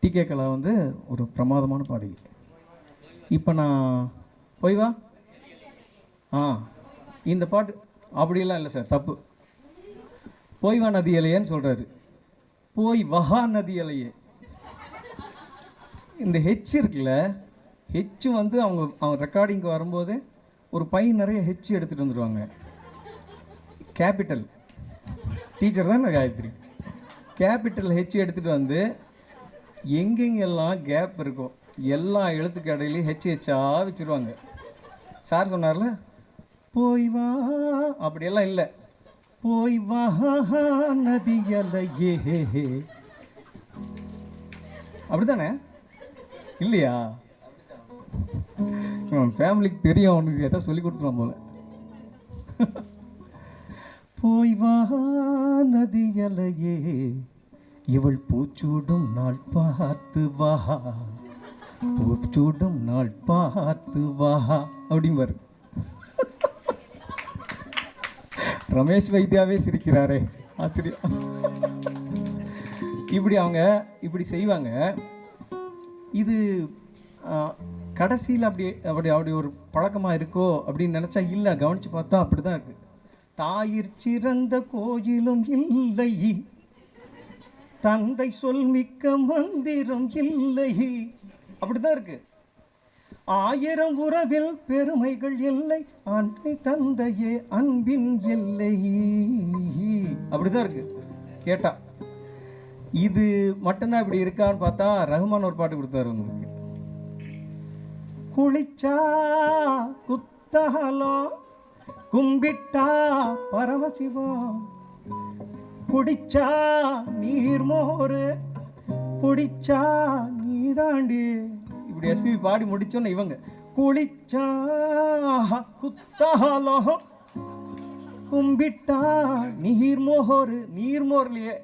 Decay கலா வந்து ஒரு பிரமாதமான பாடகி. இப்போ நான் போய் வா இந்த பாட்டு அப்படியெல்லாம் இல்லை சார், தப்பு. போய் வா நதி இலையேன்னு சொல்கிறாரு, போய் வஹா நதி இலையே. இந்த ஹெச் இருக்குல்ல, ஹெச் வந்து அவங்க ரெக்கார்டிங்க்கு வரும்போது ஒரு பையன் நிறைய ஹெச் எடுத்துகிட்டு வந்துடுவாங்க. கேபிட்டல் டீச்சர் தான் காயத்ரி. கேபிட்டல் ஹெச் எடுத்துகிட்டு வந்து எங்கெங்கெல்லாம் கேப் இருக்கோ எல்லா எழுத்துக்கு இடையிலையும் ஹெச்சா வச்சுருவாங்க. சார் சொன்னார்ல, போய் வா அப்படியெல்லாம் இல்லை, போய் வா நதியலையே, அப்படித்தானே? இல்லையா? ஃபேமிலிக்கு தெரியும், அவனுக்கு எதாவது சொல்லி கொடுத்துருவான் போல. போய் வா நதியலையே, இவள் பூச்சூடும் நாள் பார்த்து வா, பூச்சூடும் நாள் பார்த்து வா அப்படிம்பாரு. ரமேஷ் வைத்தியாவே சிரிக்கிறாரே, ஆச்சரியம். இப்படி அவங்க இப்படி செய்வாங்க. இது கடைசியில் அப்படி அப்படி அப்படி ஒரு பழக்கமாக இருக்கோ அப்படின்னு நினச்சா இல்லை, கவனித்து பார்த்தா அப்படி தான் இருக்குது. தாயிற் சிறந்த கோயிலும் இல்லை, தந்தை சொல் மிக்க மந்திரம் இல்லை, அப்படிதான் இருக்கு. 1000 உறவில் பெருமைகள் இல்லை, அன்னை தந்தையே அன்பின் எல்லை, அப்படிதான் இருக்கு. கேட்டா இது மட்டும்தான் இப்படி இருக்கான்னு பார்த்தா ரஹ்மான் ஒரு பாட்டு கொடுத்தாரு உங்களுக்கு. குளிச்சா குத்தாலம், கும்பிட்டா பரமசிவம், குடிச்சா நீர்மோரு, குடிச்சா நீதாண்டி. இப்படி எஸ்பி பாடி முடிச்சோன்னு இவங்க குளிச்சா குத்தாலம், கும்பிட்டா நீர்மோரு, நீர்மோர்லையே